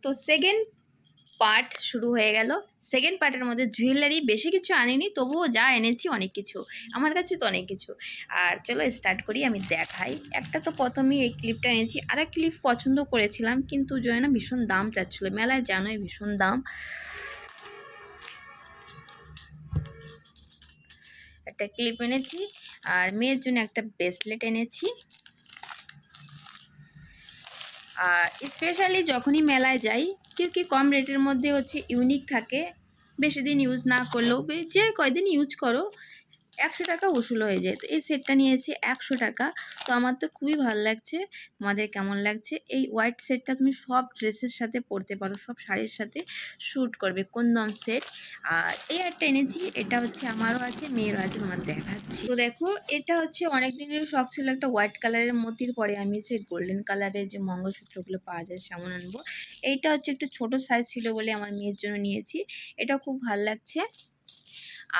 তো second part শুরু হয়ে গেল। সেকেন্ড পার্টের মধ্যে জুয়েলারি বেশি কিছু আনিনি, তবুও যা এনেছি অনেক কিছু, আমার কাছে তো অনেক কিছু। আর চলো স্টার্ট করি, আমি দেখাই। একটা তো প্রথমেই এই ক্লিপটা এনেছি, আর এক ক্লিপ পছন্দ করেছিলাম কিন্তু জয়না ভীষণ দাম চাচ্ছিলো, মেলায় জানোই ভীষণ দাম। একটা ক্লিপ এনেছি, আর মেয়ের জন্য একটা ব্রেসলেট এনেছি। আর স্পেশালি যখনই মেলায় যাই, কি কম রেটের মধ্যে হচ্ছে ইউনিক থাকে, বেশি দিন ইউজ না করলেও যে কয়দিন ইউজ করো 100 টাকা উসুল হয়ে যায়। তো এই সেটটা নিয়েছি 100 টাকা। তো আমার তো খুবই ভালো লাগছে। তোমাদের কেমন লাগছে? এই হোয়াইট সেটটা তুমি সব ড্রেসের সাথে পরতে পারো, সব শাড়ির সাথে শ্যুট করবে, কুন্দন সেট। আর এই একটা এনেছি, এটা হচ্ছে আমারও আছে, মেয়েরও আছে, তোমার দেখাচ্ছি। তো দেখো, এটা হচ্ছে অনেক দিনের শখ ছিল, একটা হোয়াইট কালারের মতির, পরে আমি হচ্ছে গোল্ডেন কালারের যে মঙ্গলসূত্রগুলো পাওয়া যায় সেমন আনবো। এইটা হচ্ছে একটু ছোট সাইজ ছিল বলে আমার মেয়ের জন্য নিয়েছি, এটা খুব ভালো লাগছে।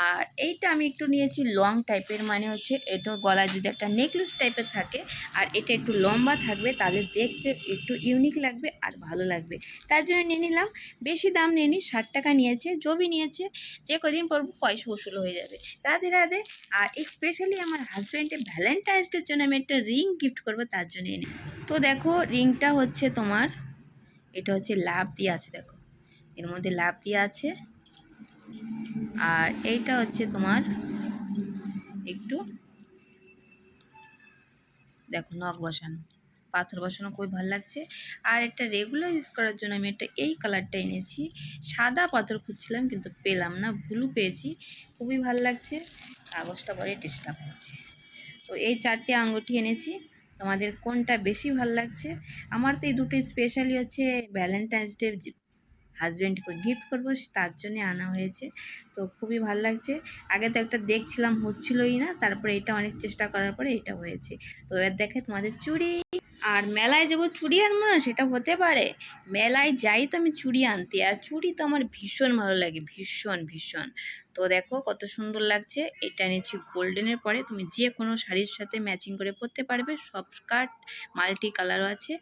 আর এইটা আমি একটু নিয়েছি লং টাইপের, মানে হচ্ছে এটা গলায় যদি একটা নেকলেস টাইপের থাকে আর এটা একটু লম্বা থাকবে, তাহলে দেখতে একটু ইউনিক লাগবে আর ভালো লাগবে, তার জন্য নিয়ে নিলাম। বেশি দাম নিয়ে 60 টাকা নিয়েছে, জবি নিয়েছে, যে কদিন পরবো পয়সা উসুল হয়ে যাবে। রাধে রাধে। আর স্পেশালি আমার হাজব্যান্ডের ভ্যালেন্টাইন্স ডের জন্য আমি একটা রিং গিফট করবো, তার জন্য এনে। তো দেখো, রিংটা হচ্ছে তোমার, এটা হচ্ছে লাভ দিয়ে আছে, দেখো এর মধ্যে লাভ দিয়ে আছে। আর এইটা হচ্ছে তোমার একটু দেখো নখ বসানো, পাথর বসানো, খুবই ভালো লাগছে। আর একটা রেগুলার ইউজ করার জন্য আমি একটা এই কালারটা এনেছি, সাদা পাথর খুঁজছিলাম কিন্তু পেলাম না, ব্লু পেয়েছি, খুবই ভালো লাগছে, কাগজটা পরে ডিস্টার্ব হচ্ছে। তো এই 4টে আঙ্গুঠি এনেছি, তোমাদের কোনটা বেশি ভালো লাগছে? আমার তো এই দুটো স্পেশালি হচ্ছে ভ্যালেন্টাইন্স ডে হাজব্যান্ডকে গিফট করবো, তার জন্য আনা হয়েছে। তো খুবই ভালো লাগছে। আগে তো একটা দেখছিলাম হচ্ছিলই না, তারপরে এটা অনেক চেষ্টা করার পরে এটা হয়েছে। তো এবার দেখে তোমাদের চুড়ি। আর মেলায় যাবো চুড়ি আনবো না সেটা হতে পারে? মেলায় যাই তো আমি চুড়ি আনতে, আর চুড়ি তো আমার ভীষণ ভালো লাগে, ভীষণ ভীষণ। তো দেখো কত সুন্দর লাগছে। এটা এনেছি গোল্ডেনের, পরে তুমি যে কোনো শাড়ির সাথে ম্যাচিং করে পরতে পারবে, সব কাট মাল্টি কালারও আছে।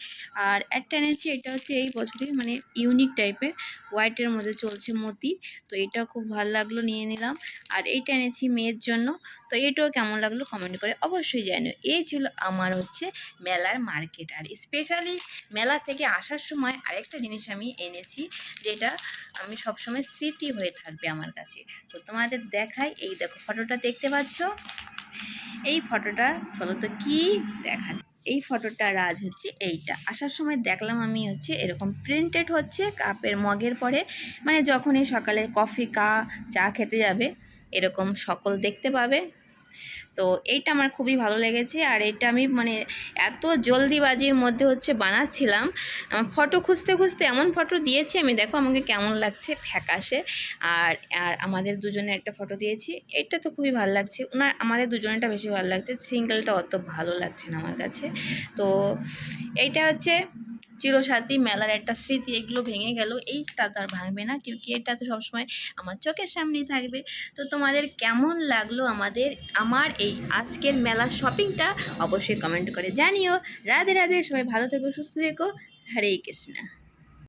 আর একটা এনেছি, এটা হচ্ছে এই বছরই মানে ইউনিক টাইপের, হোয়াইটের মধ্যে চলছে মতি, তো এটা খুব ভালো লাগলো, নিয়ে নিলাম। আর এইটা এনেছি মেয়ের জন্য। তো এটাও কেমন লাগলো কমেন্ট করে অবশ্যই জানিও। এই ছিল আমার হচ্ছে মেলার মার্কেট। আর স্পেশালি মেলা থেকে আসার সময় আরেকটা জিনিস আমি এনেছি, যেটা আমি সবসময় স্মৃতি হয়ে থাকবে আমার কাছে। তো তোমাদের দেখাই, এই দেখো ফটোটা দেখতে পাচ্ছ, এই ফটোটা চলো তো কি দেখা। এই ফটোটা রাজ হচ্ছে এইটা, আসার সময় দেখলাম আমি হচ্ছে এরকম প্রিন্টেড হচ্ছে কাপের মগের পরে, মানে যখনই সকালে কফি চা খেতে যাবে এরকম সকল দেখতে পাবে। তো এইটা আমার খুবই ভালো লেগেছে। আর এটা আমি মানে এত জলদিবাজির মধ্যে হচ্ছে বানাচ্ছিলাম, ফটো খুঁজতে খুঁজতে এমন ফটো দিয়েছি আমি, দেখো আমাকে কেমন লাগছে ফ্যাকাশে। আর আর আমাদের দুজনের একটা ফটো দিয়েছি, এটা তো খুবই ভালো লাগছে। আমাদের দুজনেরটা বেশি ভালো লাগছে, সিঙ্গেলটা অত ভালো লাগছে না আমার কাছে। তো এইটা হচ্ছে চিরসাথী মেলার একটা স্মৃতি, এগুলো ভেঙে গেল, এইটা তো আর ভাঙবে না, কিন্তু এটা তো সবসময় আমার চোখের সামনেই থাকবে। তো তোমাদের কেমন লাগলো আমার এই আজকের মেলার শপিংটা অবশ্যই কমেন্ট করে জানিও। রাধে রাধে, সবাই ভালো থেকো, সুস্থ থেকো, হরে কৃষ্ণা।